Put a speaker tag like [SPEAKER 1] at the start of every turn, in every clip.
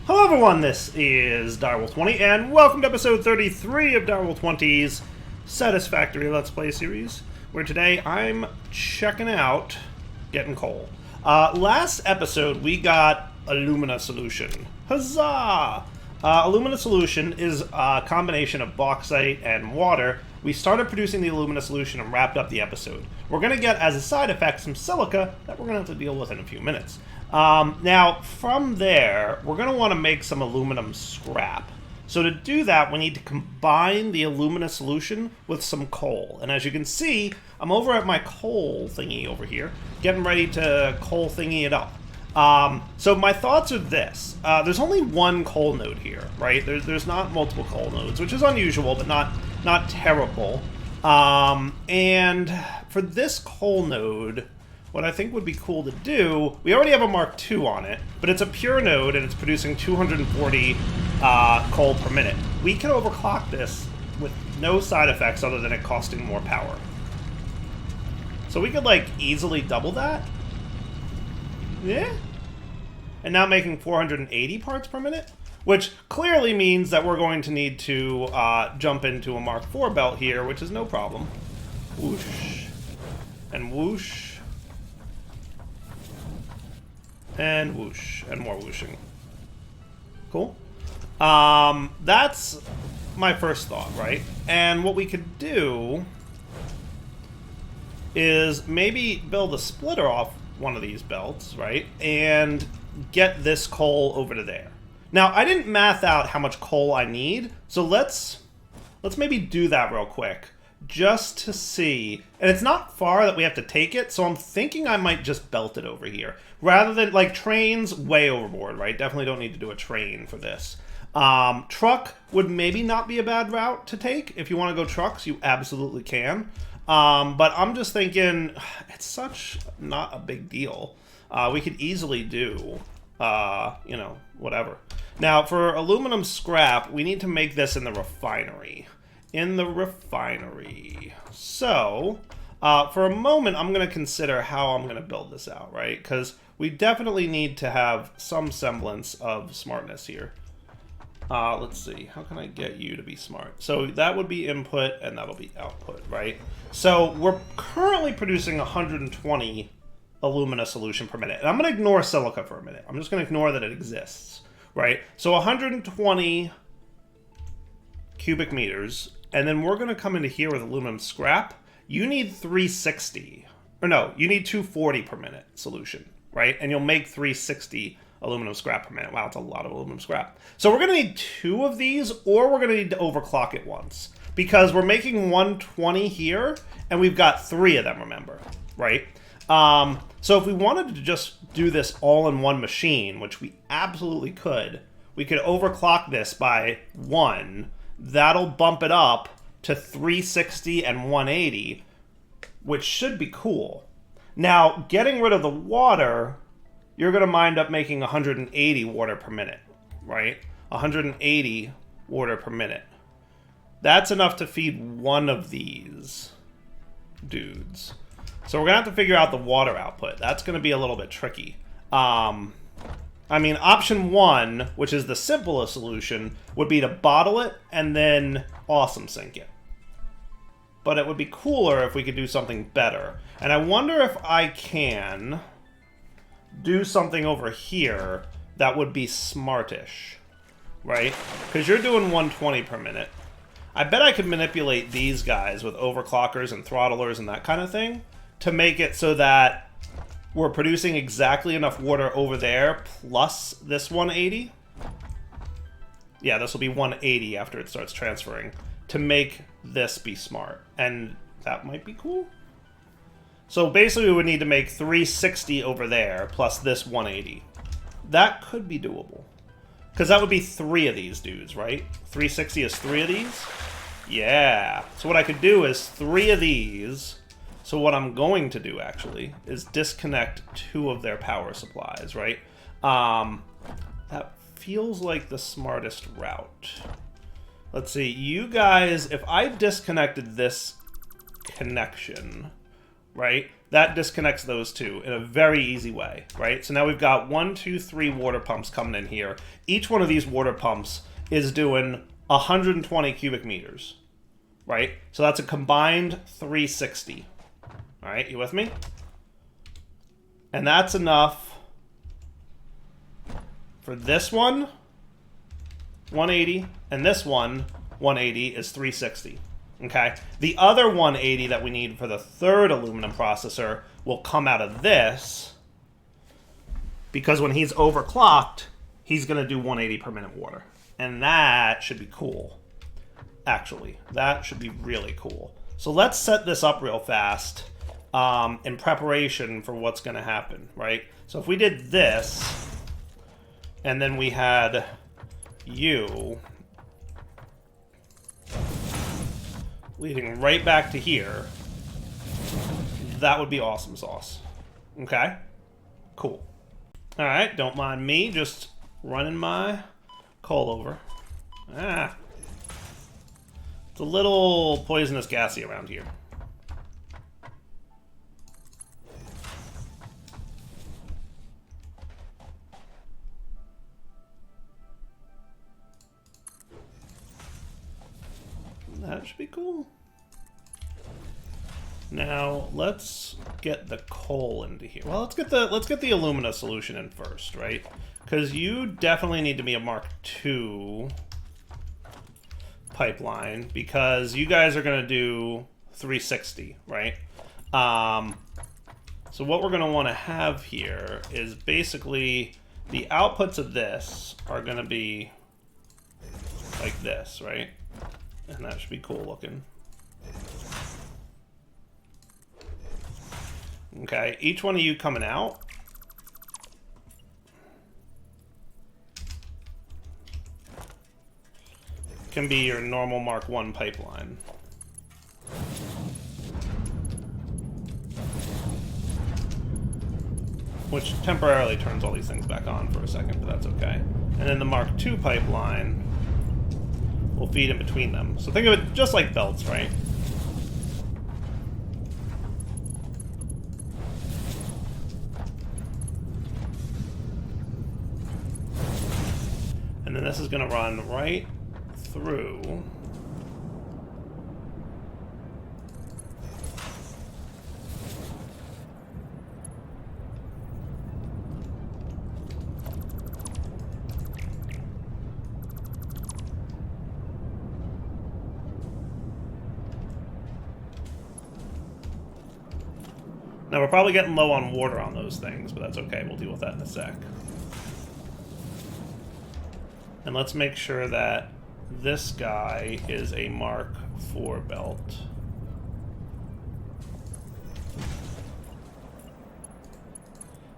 [SPEAKER 1] Hello everyone, this is Direwolf20, and welcome to episode 33 of Direwolf20's Satisfactory Let's Play series, where today I'm checking out getting coal. Last episode we got alumina solution. Huzzah! Alumina solution is a combination of bauxite and water. We started producing the alumina solution and wrapped up the episode. We're going to get, as a side effect, some silica that we're going to have to deal with in a few minutes. Now, from there, we're going to want to make some aluminum scrap. So to do that, we need to combine the alumina solution with some coal. And as you can see, I'm over at my coal thingy over here, getting ready to coal thingy it up. So my thoughts are this. There's only one coal node here, right? There's not multiple coal nodes, which is unusual, but not terrible. And for this coal node, what I think would be cool to do, we already have a Mark II on it, but it's a pure node and it's producing 240 coal per minute. We can overclock this with no side effects other than it costing more power. So we could like easily double that. Yeah. And now making 480 parts per minute, which clearly means that we're going to need to jump into a Mark IV belt here, which is no problem. Whoosh. And whoosh. And whoosh, and more whooshing. Cool. That's my first thought, right? And what we could do is maybe build a splitter off one of these belts, right? And get this coal over to there. Now, I didn't math out how much coal I need, so let's maybe do that real quick. Just to see, and it's not far that we have to take it, so I'm thinking I might just belt it over here. Rather than, like, trains, way overboard, right? Definitely don't need to do a train for this. Truck would maybe not be a bad route to take. If you want to go trucks, you absolutely can. But I'm just thinking, it's such not a big deal. We could easily do, you know, whatever. Now, for aluminum scrap, we need to make this in the refinery. So, for a moment, I'm going to consider how I'm going to build this out, right? Because we definitely need to have some semblance of smartness here. Let's see. How can I get you to be smart? So that would be input, and that'll be output, right? So we're currently producing 120 alumina solution per minute. And I'm going to ignore silica for a minute. I'm just going to ignore that it exists, right? So 120 cubic meters. And then we're going to come into here with aluminum scrap. You need 360. Or no, you need 240 per minute solution, right? And you'll make 360 aluminum scrap per minute. Wow, it's a lot of aluminum scrap. So we're going to need 2 of these, or we're going to need to overclock it once. Because we're making 120 here, and we've got 3 of them, remember, right? So if we wanted to just do this all in one machine, which we absolutely could, we could overclock this by 1. That'll bump it up to 360 and 180, which should be cool. Now, getting rid of the water, you're going to wind up making 180 water per minute, right? 180 water per minute. That's enough to feed one of these dudes. So we're going to have to figure out the water output. That's going to be a little bit tricky. I mean, option 1, which is the simplest solution, would be to bottle it and then awesome sink it. But it would be cooler if we could do something better. And I wonder if I can do something over here that would be smartish, right? Because you're doing 120 per minute. I bet I could manipulate these guys with overclockers and throttlers and that kind of thing to make it so that we're producing exactly enough water over there plus this 180. Yeah, this will be 180 after it starts transferring to make this be smart. And that might be cool. So basically we would need to make 360 over there plus this 180. That could be doable. Because that would be 3 of these dudes, right? 360 is 3 of these? Yeah. So what I could do is 3 of these. So what I'm going to do, actually, is disconnect 2 of their power supplies, right? That feels like the smartest route. Let's see, you guys, if I disconnected this connection right? That disconnects those two in a very easy way, right? So now we've got 1, 2, 3 water pumps coming in here. Each one of these water pumps is doing 120 cubic meters, right? So that's a combined 360. All right, you with me? And that's enough for this one, 180, and this one, 180, is 360. Okay? The other 180 that we need for the third aluminum processor will come out of this, because when he's overclocked, he's going to do 180 per minute water. And that should be cool. Actually, that should be really cool. So let's set this up real fast in preparation for what's going to happen, right? So if we did this, and then we had you leading right back to here, that would be awesome sauce. Okay? Cool. All right, don't mind me just running my coal over. Ah. It's a little poisonous gassy around here. That should be cool. Now let's get the coal into here. Well, let's get the alumina solution in first, right? Because you definitely need to be a Mark II pipeline, because you guys are going to do 360, right? So what we're going to want to have here is basically the outputs of this are going to be like this, right? And that should be cool looking. Okay, each one of you coming out can be your normal Mark I pipeline. Which temporarily turns all these things back on for a second, but that's okay. And then the Mark II pipeline will feed in between them. So think of it just like belts, right? And then this is going to run right through Now, we're probably getting low on water on those things, but that's okay. We'll deal with that in a sec. And let's make sure that this guy is a Mark IV belt.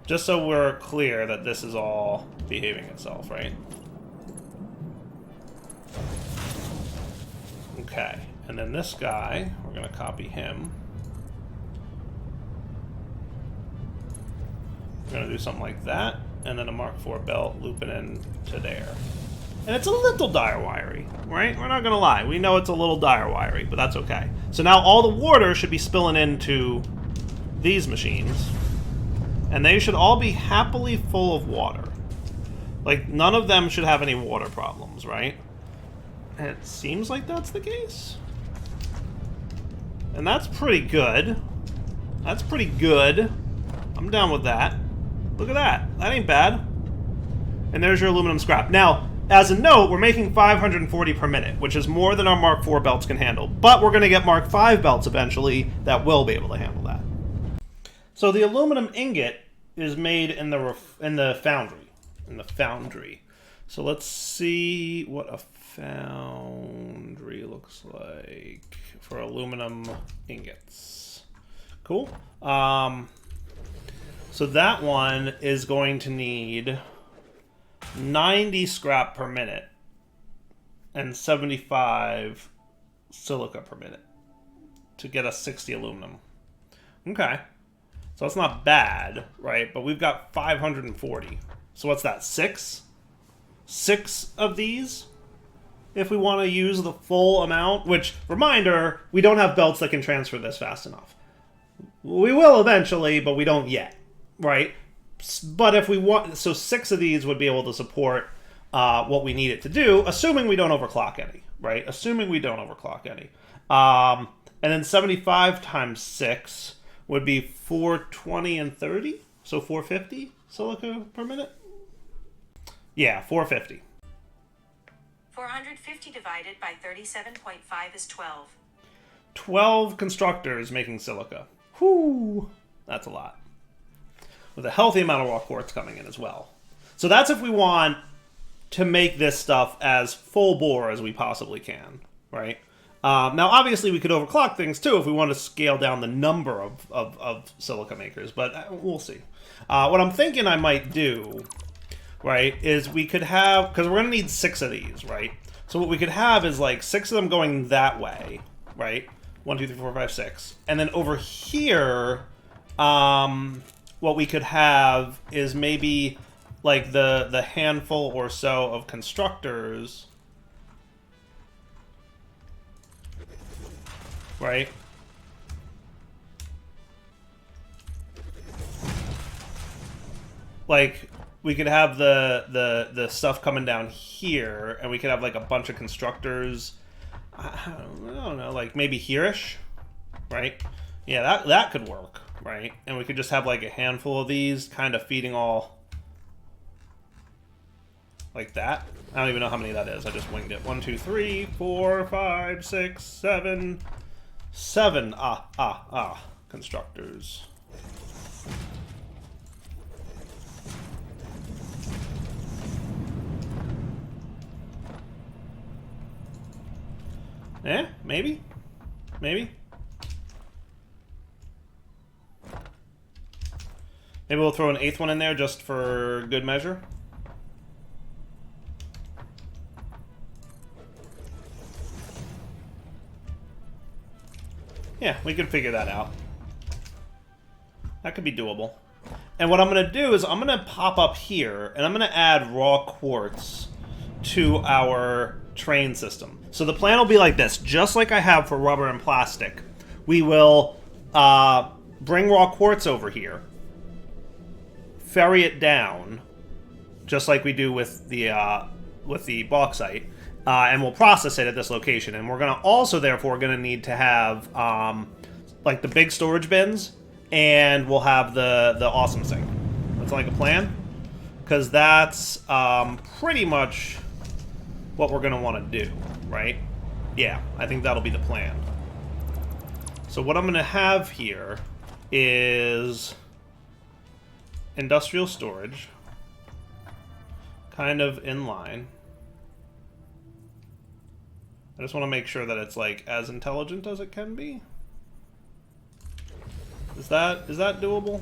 [SPEAKER 1] Just so we're clear that this is all behaving itself, right? Okay. And then this guy, we're going to copy him. We're going to do something like that, and then a Mark IV belt looping in to there. And it's a little dire wiry, right? We're not going to lie. We know it's a little dire wiry, but that's okay. So now all the water should be spilling into these machines, and they should all be happily full of water. Like, none of them should have any water problems, right? And it seems like that's the case. And that's pretty good. That's pretty good. I'm down with that. Look at that. That ain't bad. And there's your aluminum scrap. Now, as a note, we're making 540 per minute, which is more than our Mark IV belts can handle. But we're going to get Mark V belts eventually that will be able to handle that. So the aluminum ingot is made in the foundry. So let's see what a foundry looks like for aluminum ingots. Cool. So that one is going to need 90 scrap per minute and 75 silica per minute to get us 60 aluminum. Okay. So that's not bad, right? But we've got 540. So what's that, 6? 6 of these? If we want to use the full amount, which, reminder, we don't have belts that can transfer this fast enough. We will eventually, but we don't yet, right? But if we want, so 6 of these would be able to support what we need it to do, assuming we don't overclock any, right? Assuming we don't overclock any. And then 75 times 6 would be 420 and 30, so 450 silica per minute. Yeah, 450.
[SPEAKER 2] 450 divided by 37.5 is 12.
[SPEAKER 1] 12 constructors making silica. Whew, that's a lot. With a healthy amount of raw quartz coming in as well. So that's if we want to make this stuff as full bore as we possibly can, right? Now, obviously, we could overclock things too if we want to scale down the number of silica makers, but we'll see. What I'm thinking I might do, right, is we could have, because we're going to need 6 of these, right? So what we could have is like 6 of them going that way, right? 1, 2, 3, 4, 5, 6. And then over here, what we could have is maybe like the handful or so of constructors, right? Like we could have the stuff coming down here, and we could have like a bunch of constructors. I don't know, like maybe here-ish, right? Yeah, that could work, right? And we could just have like a handful of these kind of feeding all like that. I don't even know how many that is. I just winged it. 1, 2, 3, 4, 5, 6, 7. 7 constructors. Eh, maybe. Maybe we'll throw an 8th one in there just for good measure. Yeah, we could figure that out. That could be doable. And what I'm going to do is I'm going to pop up here, and I'm going to add raw quartz to our train system. So the plan will be like this, just like I have for rubber and plastic. We will bring raw quartz over here, ferry it down, just like we do with the bauxite, and we'll process it at this location. And we're going to also, therefore, going to need to have like the big storage bins, and we'll have the awesome sink. That's like a plan, because that's pretty much what we're going to want to do, right? Yeah, I think that'll be the plan. So what I'm going to have here is industrial storage, kind of in line. I just want to make sure that it's like as intelligent as it can be. Is that doable?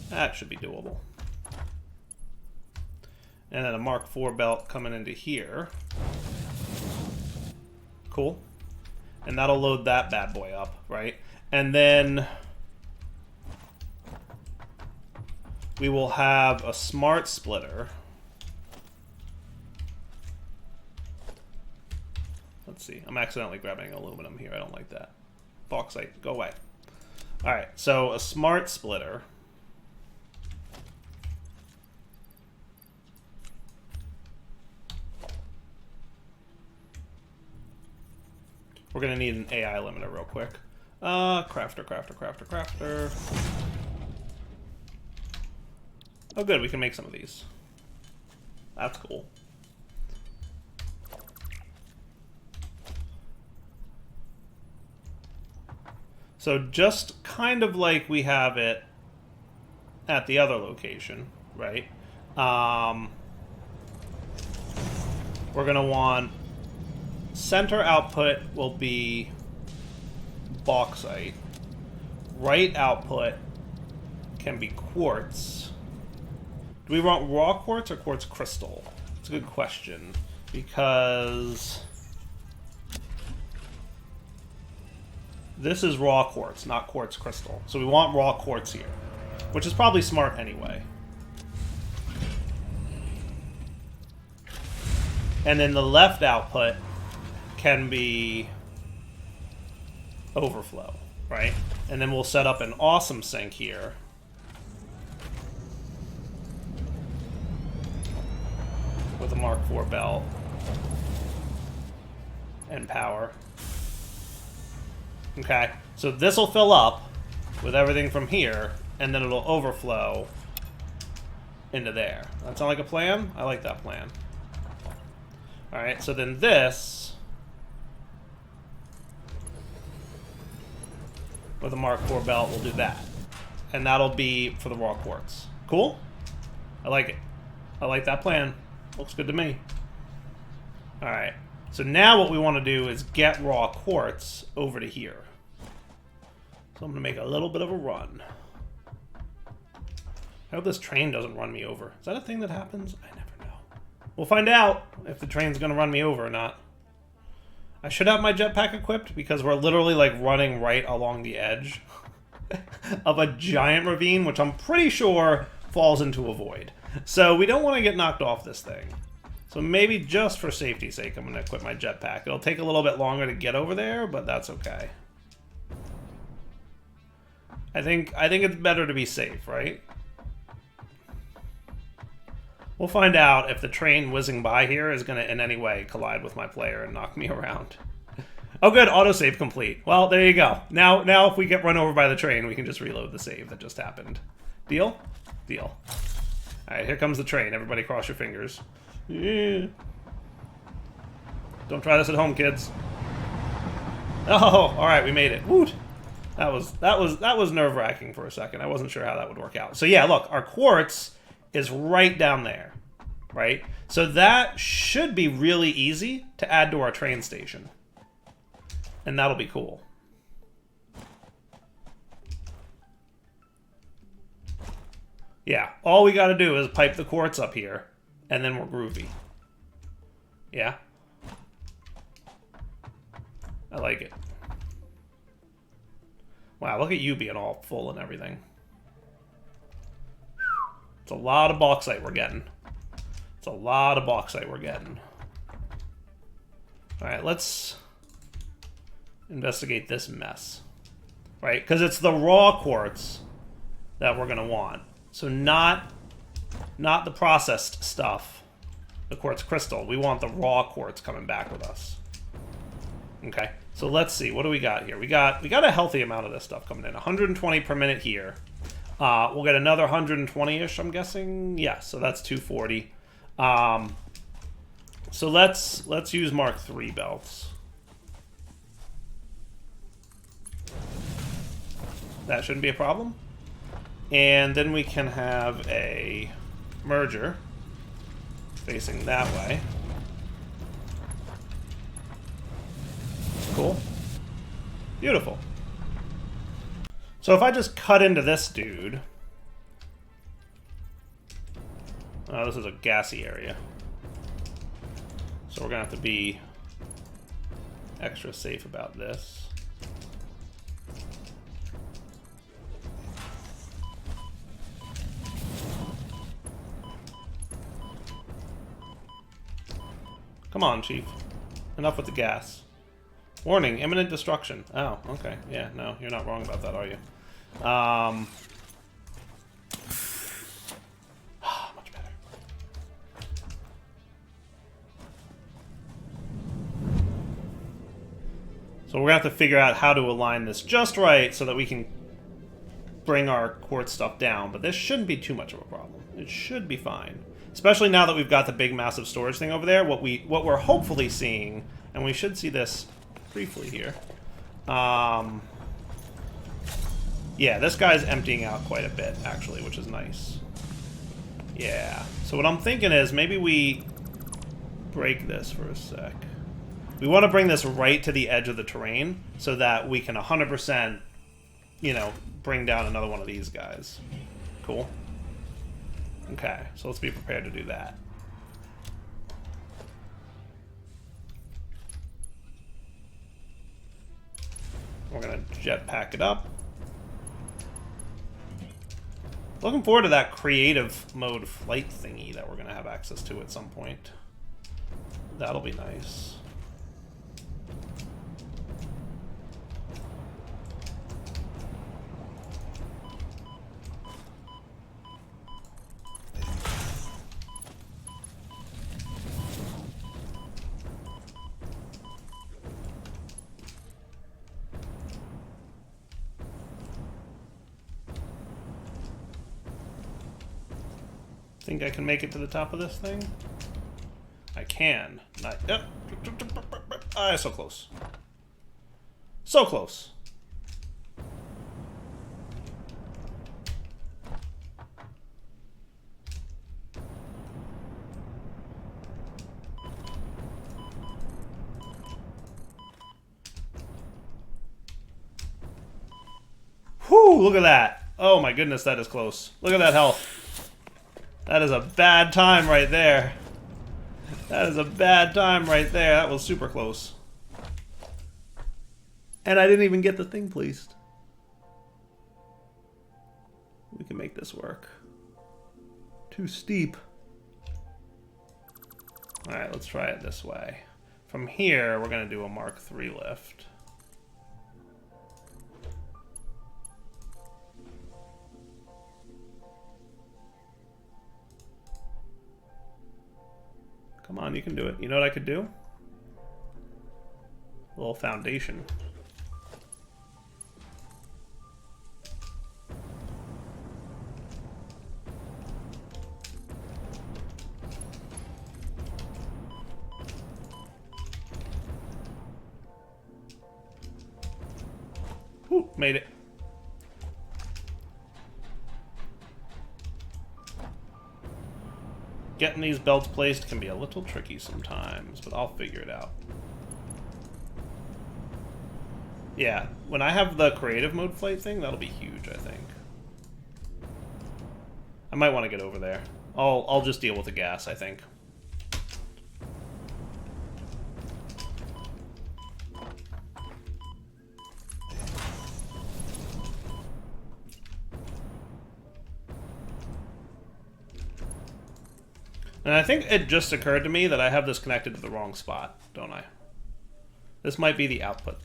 [SPEAKER 1] That should be doable. And then a Mark IV belt coming into here. Cool. And that'll load that bad boy up, right? And then we will have a smart splitter. Let's see. I'm accidentally grabbing aluminum here. I don't like that. Bauxite, go away. All right, so a smart splitter. We're going to need an AI limiter real quick. Crafter. Oh, good. We can make some of these. That's cool. So just kind of like we have it at the other location, right? We're going to want center output will be bauxite. Right output can be quartz. Do we want raw quartz or quartz crystal? It's a good question, because this is raw quartz, not quartz crystal. So we want raw quartz here, which is probably smart anyway. And then the left output can be overflow, right? And then we'll set up an awesome sink here. With a Mark IV belt. And power. Okay, so this will fill up with everything from here, and then it'll overflow into there. That sound like a plan? I like that plan. Alright, so then this, with a Mark IV belt, will do that. And that'll be for the raw quartz. Cool? I like it. I like that plan. Looks good to me. Alright, so now what we want to do is get raw quartz over to here. So I'm going to make a little bit of a run. I hope this train doesn't run me over. Is that a thing that happens? I never know. We'll find out if the train's going to run me over or not. I should have my jetpack equipped because we're literally like running right along the edge of a giant ravine, which I'm pretty sure falls into a void. So we don't want to get knocked off this thing. So maybe just for safety's sake, I'm going to equip my jetpack. It'll take a little bit longer to get over there, but that's okay. I think it's better to be safe, right? We'll find out if the train whizzing by here is going to in any way collide with my player and knock me around. Oh good, autosave complete. Well, there you go. Now if we get run over by the train, we can just reload the save that just happened. Deal? Deal. Alright, here comes the train. Everybody cross your fingers. Yeah. Don't try this at home, kids. Oh, alright, we made it. Woot! That was nerve-wracking for a second. I wasn't sure how that would work out. So yeah, look, our quartz is right down there, right? So that should be really easy to add to our train station. And that'll be cool. Yeah, all we gotta do is pipe the quartz up here, and then we're groovy. Yeah? I like it. Wow, look at you being all full and everything. It's a lot of bauxite we're getting. It's a lot of bauxite we're getting. Alright, let's investigate this mess. Right? Because it's the raw quartz that we're going to want. So not the processed stuff. The quartz crystal. We want the raw quartz coming back with us. Okay. So let's see. What do we got here? We got a healthy amount of this stuff coming in. 120 per minute here. We'll get another 120-ish, I'm guessing. Yeah, so that's 240. So let's use Mark III belts. That shouldn't be a problem. And then we can have a merger facing that way. Cool. Beautiful. So if I just cut into this dude... Oh, this is a gassy area. So we're going to have to be extra safe about this. Come on, Chief. Enough with the gas. Warning, imminent destruction. Oh, okay. Yeah, no, you're not wrong about that, are you? Much better. So we're going to have to figure out how to align this just right so that we can bring our quartz stuff down. But this shouldn't be too much of a problem. It should be fine. Especially now that we've got the big massive storage thing over there. What we're hopefully seeing, and we should see this briefly here. Yeah, this guy's emptying out quite a bit, actually, which is nice. Yeah. So what I'm thinking is maybe we break this for a sec. We want to bring this right to the edge of the terrain so that we can 100%, you know, bring down another one of these guys. Cool. Okay, so let's be prepared to do that. We're going to jetpack it up. Looking forward to that creative mode flight thingy that we're going to have access to at some point. That'll be nice. Think I can make it to the top of this thing? I can. Not, yep. So close. So close. Whew, look at that. Oh my goodness, that is close. Look at that health. That is a bad time right there. That is a bad time right there. That was super close. And I didn't even get the thing placed. We can make this work. Too steep. Alright, let's try it this way. From here, we're going to do a Mark III lift. Come on, you can do it. You know what I could do? A little foundation. Whew, made it. Getting these belts placed can be a little tricky sometimes, but I'll figure it out. Yeah, when I have the creative mode flight thing, that'll be huge, I think. I might want to get over there. I'll just deal with the gas, I think. And I think it just occurred to me that I have this connected to the wrong spot, don't I? This might be the output.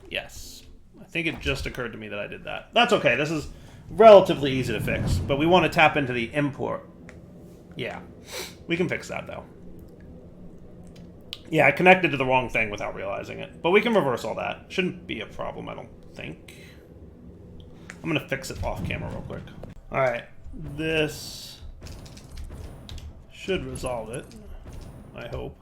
[SPEAKER 1] Yes. I think it just occurred to me that I did that. That's okay. This is relatively easy to fix. But we want to tap into the import. Yeah. We can fix that, though. Yeah, I connected to the wrong thing without realizing it. But we can reverse all that. Shouldn't be a problem, I don't think. I'm going to fix it off camera real quick. Alright. This should resolve it, I hope.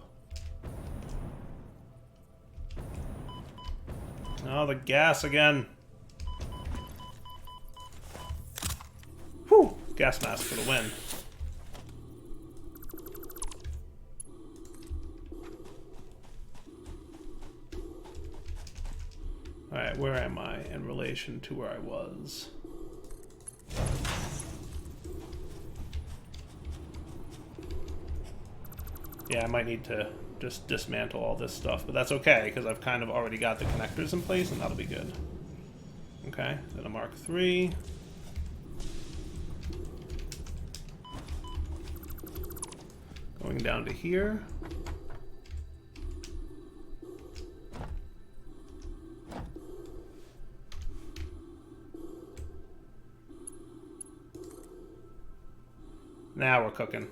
[SPEAKER 1] Oh, the gas again. Whew! Gas mask for the win. Alright, where am I in relation to where I was? Yeah, I might need to just dismantle all this stuff, but that's okay, because I've kind of already got the connectors in place, and that'll be good. Okay, then a Mark III. Going down to here. Now we're cooking.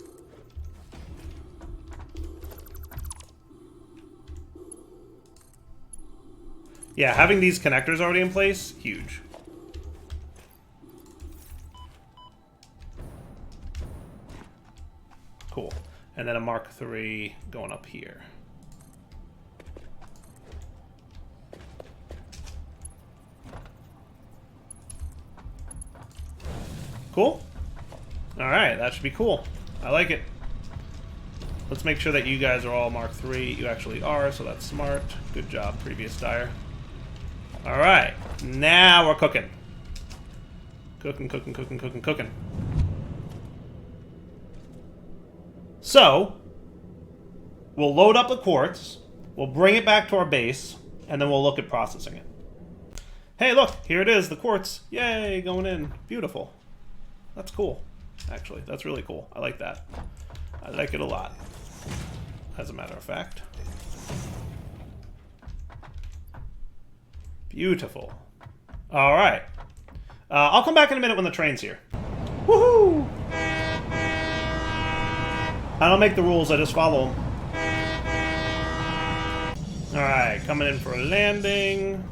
[SPEAKER 1] Yeah, having these connectors already in place, huge. Cool. And then a Mark III going up here. Cool. All right, that should be cool. I like it. Let's make sure that you guys are all Mark III. You actually are, so that's smart. Good job, previous dyer. All right, now we're cooking. Cooking, cooking, cooking, cooking, cooking. So, we'll load up the quartz, we'll bring it back to our base, and then we'll look at processing it. Hey, look, here it is, the quartz. Yay, going in. Beautiful. That's cool, actually. That's really cool. I like that. I like it a lot, as a matter of fact. Beautiful. All right. I'll come back in a minute when the train's here. Woohoo! I don't make the rules, I just follow them. All right, coming in for a landing.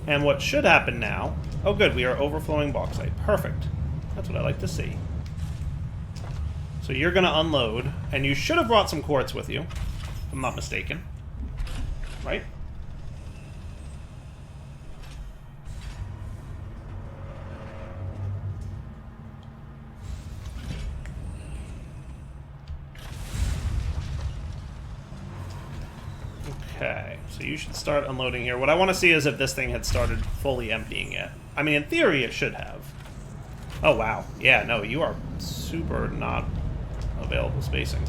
[SPEAKER 1] And what should happen now... Oh, good, we are overflowing bauxite. Perfect. That's what I like to see. So you're going to unload, and you should have brought some quartz with you, if I'm not mistaken. Right? Okay, so you should start unloading here. What I want to see is if this thing had started fully emptying yet. I mean, in theory, it should have. Oh, wow. Yeah, no, you are super not available spacing.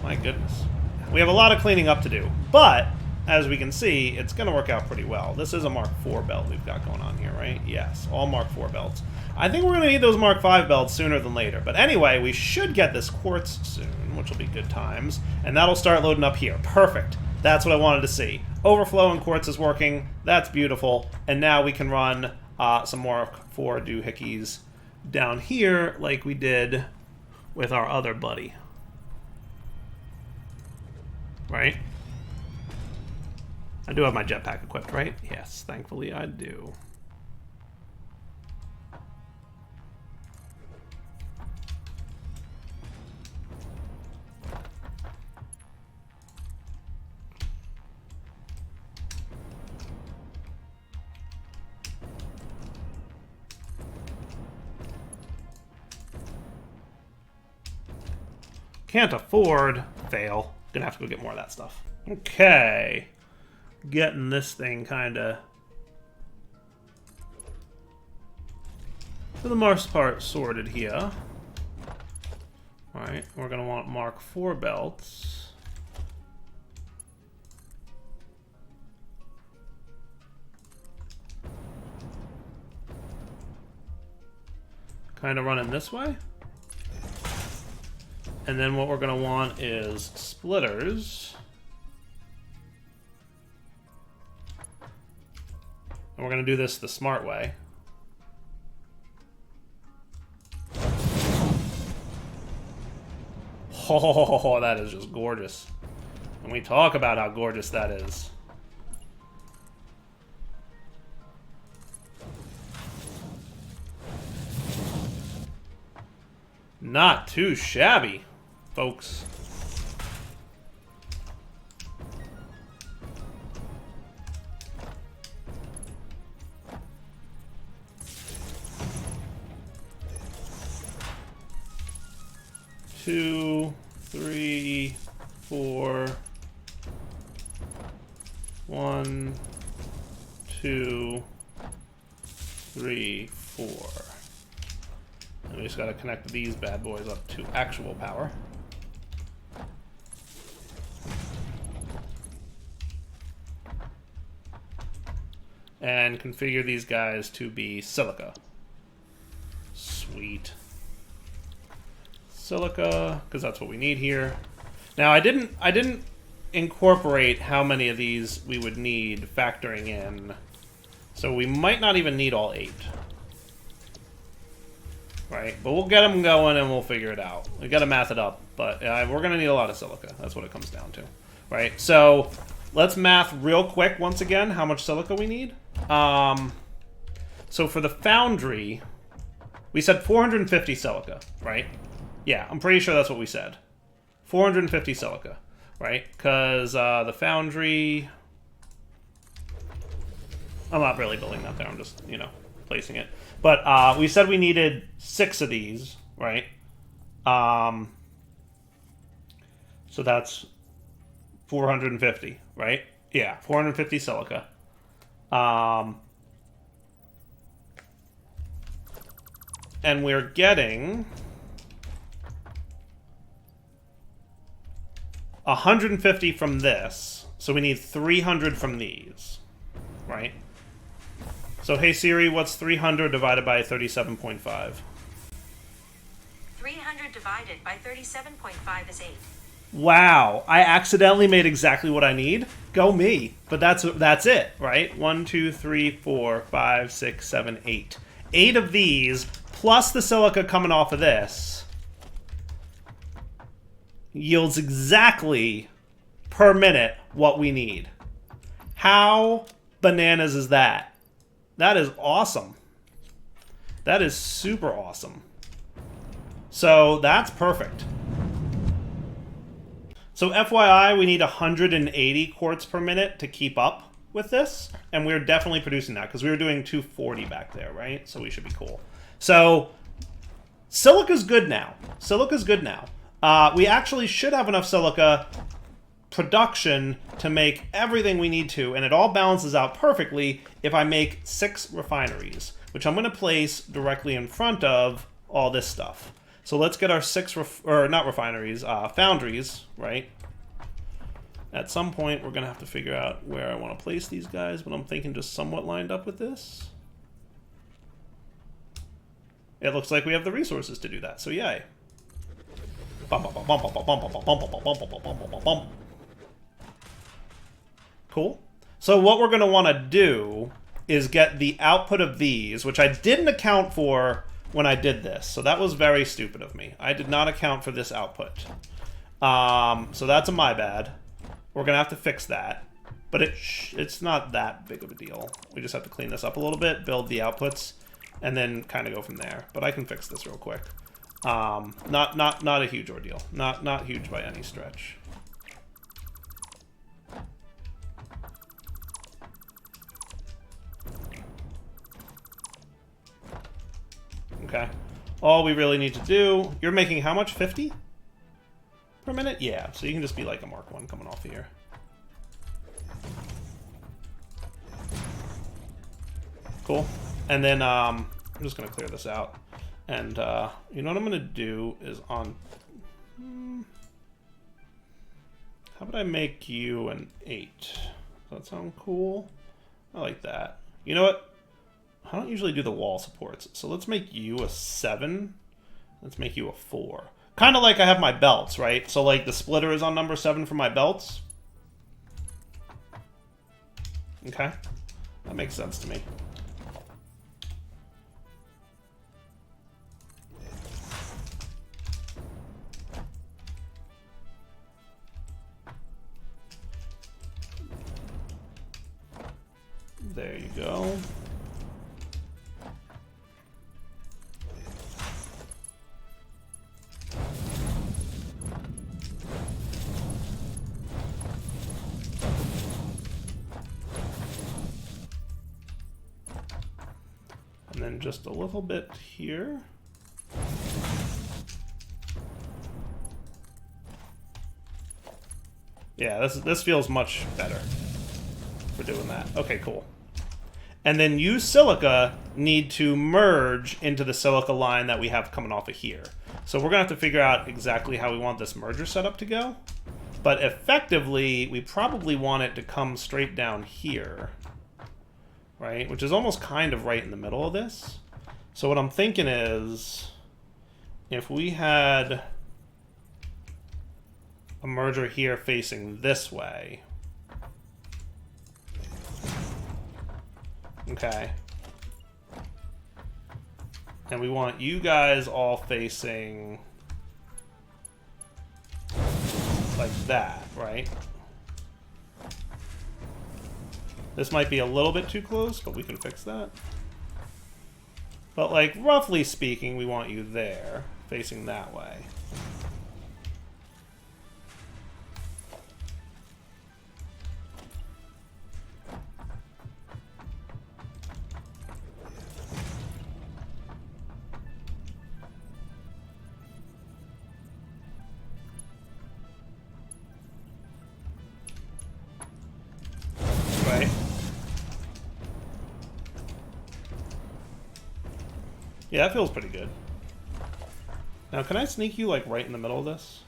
[SPEAKER 1] My goodness. We have a lot of cleaning up to do, but as we can see, it's going to work out pretty well. This is a Mark IV belt we've got going on here, right? Yes, all Mark IV belts. I think we're going to need those Mark V belts sooner than later. But anyway, we should get this quartz soon, which will be good times. And that'll start loading up here. Perfect. That's what I wanted to see. Overflow and quartz is working. That's beautiful. And now we can run some Mark IV doohickeys down here like we did with our other buddy. Right? I do have my jetpack equipped, right? Yes, thankfully I do. Can't afford. Fail. Gonna have to go get more of that stuff. Okay. Getting this thing kind of, for the most part, sorted here. Alright, we're going to want Mark IV belts. Kind of running this way. And then what we're going to want is splitters. And we're going to do this the smart way. Oh, that is just gorgeous. And we talk about how gorgeous that is. Not too shabby, folks. Two, three, four. 1, 2, 3, 4. And we just got to connect these bad boys up to actual power. And configure these guys to be silica. Sweet. Silica, because that's what we need here. Now I didn't incorporate how many of these we would need factoring in. So we might not even need all 8. Right, but we'll get them going and we'll figure it out. We got to math it up, but we're going to need a lot of silica. That's what it comes down to. Right, so let's math real quick once again how much silica we need. So for the Foundry, we said 450 silica, right? Yeah, I'm pretty sure that's what we said. 450 silica, right? Because the Foundry... I'm not really building that there. I'm just, you know, placing it. But we said we needed 6 of these, right? So that's 450, right? Yeah, 450 silica. And we're getting 150 from this. So we need 300 from these, right? So, hey Siri, what's 300 divided by 37.5?
[SPEAKER 2] 300 divided by 37.5 is 8.
[SPEAKER 1] Wow, I accidentally made exactly what I need. Go me. But that's it, right? 1, 2, 3, 4, 5, 6, 7, 8. 8 of these, plus the silica coming off of this, yields exactly per minute what we need. How bananas is that? That is awesome. That is super awesome. So that's perfect. So FYI, we need 180 quartz per minute to keep up with this, and we're definitely producing that because we were doing 240 back there, right? So we should be cool. So silica's good now. Silica's good now. We actually should have enough silica production to make everything we need to, and it all balances out perfectly if I make 6 refineries, which I'm going to place directly in front of all this stuff. So let's get our 6 foundries, right? At some point, we're going to have to figure out where I want to place these guys, but I'm thinking just somewhat lined up with this. It looks like we have the resources to do that, so yay. Cool. So what we're going to want to do is get the output of these, which I didn't account for when I did this. So that was very stupid of me. I did not account for this output. So that's my bad. We're going to have to fix that. But it's not that big of a deal. We just have to clean this up a little bit, build the outputs, and then kind of go from there. But I can fix this real quick. Not a huge ordeal. Not huge by any stretch. Okay. All we really need to do... You're making how much? 50? Per minute? Yeah, so you can just be like a Mark 1 coming off of here. Cool. And then I'm just going to clear this out. And you know what I'm going to do is on... How about I make you an 8? Does that sound cool? I like that. You know what? I don't usually do the wall supports, so let's make you a 7. Let's make you a 4. Kind of like I have my belts, right? So like the splitter is on number 7 for my belts. Okay. That makes sense to me. There you go. And then just a little bit here. Yeah, this feels much better for doing that. Okay, cool. And then you, Silica, need to merge into the Silica line that we have coming off of here. So we're going to have to figure out exactly how we want this merger setup to go. But effectively, we probably want it to come straight down here. Right? Which is almost kind of right in the middle of this. So what I'm thinking is, if we had a merger here facing this way. Okay. And we want you guys all facing like that, right? This might be a little bit too close, but we can fix that. But like, roughly speaking, we want you there, facing that way. Yeah, that feels pretty good. Now, can I sneak you, like, right in the middle of this?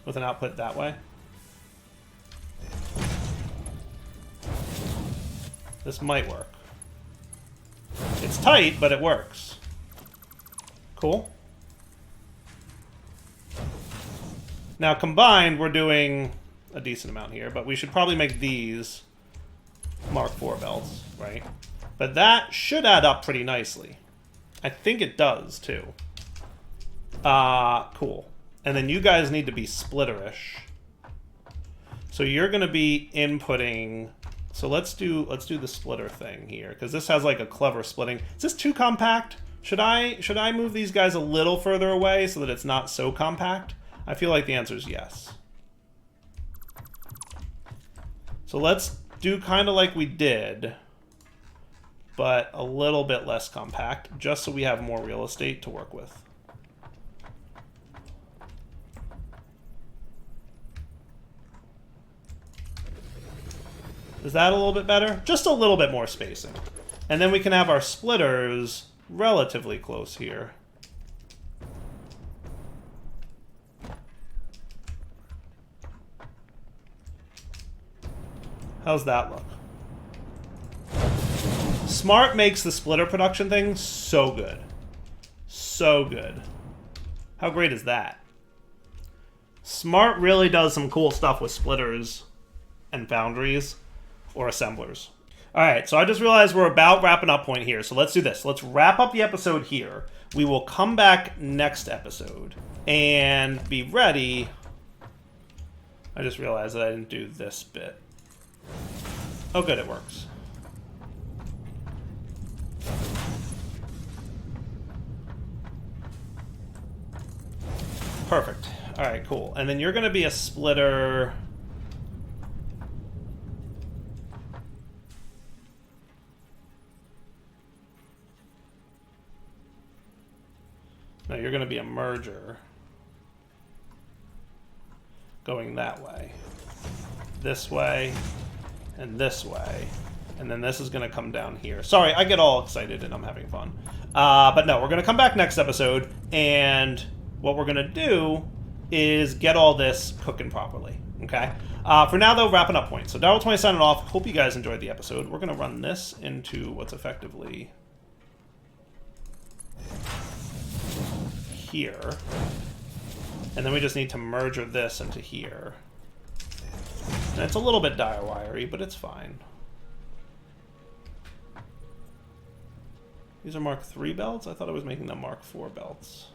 [SPEAKER 1] With an output that way? This might work. It's tight, but it works. Cool. Now, combined, we're doing a decent amount here, but we should probably make these Mark IV belts, right? But that should add up pretty nicely. I think it does, too. Cool. And then you guys need to be splitterish. So you're going to be inputting... So let's do the splitter thing here, because this has like a clever splitting. Is this too compact? Should I move these guys a little further away so that it's not so compact? I feel like the answer is yes. So let's do kind of like we did, but a little bit less compact, just so we have more real estate to work with. Is that a little bit better? Just a little bit more spacing. And then we can have our splitters relatively close here. How's that look? Smart makes the splitter production thing so good. So good. How great is that? Smart really does some cool stuff with splitters and foundries or assemblers. All right, so I just realized we're about wrapping up point here. So let's do this. Let's wrap up the episode here. We will come back next episode and be ready. I just realized that I didn't do this bit. Oh, good, it works. Perfect. All right, cool. And then you're going to be a splitter. No, you're going to be a merger. Going that way. This way. And this way. And then this is going to come down here. Sorry, I get all excited and I'm having fun. But no, we're going to come back next episode. And what we're going to do is get all this cooking properly. Okay? For now, though, wrapping up point. So Darryl20 signing off. Hope you guys enjoyed the episode. We're going to run this into what's effectively here. And then we just need to merge this into here. And it's a little bit dire wiry, but it's fine. These are Mark III belts? I thought I was making them Mark IV belts.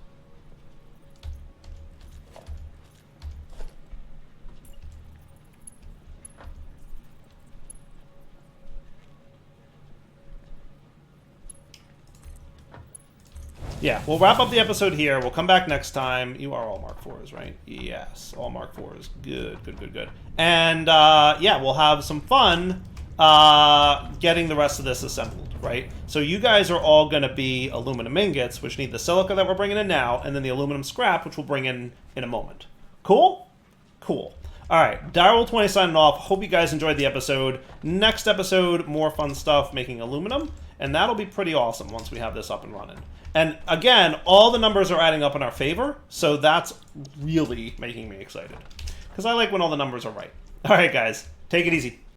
[SPEAKER 1] Yeah, we'll wrap up the episode here. We'll come back next time. You are all Mark IVs, right? Yes, all Mark IVs. Good, good, good, good. And, yeah, we'll have some fun getting the rest of this assembled, right? So you guys are all going to be aluminum ingots, which need the silica that we're bringing in now, and then the aluminum scrap, which we'll bring in a moment. Cool? Cool. All right, Darryl20 signing off. Hope you guys enjoyed the episode. Next episode, more fun stuff making aluminum, and that'll be pretty awesome once we have this up and running. And again, all the numbers are adding up in our favor, so that's really making me excited. Because I like when all the numbers are right. All right, guys, take it easy.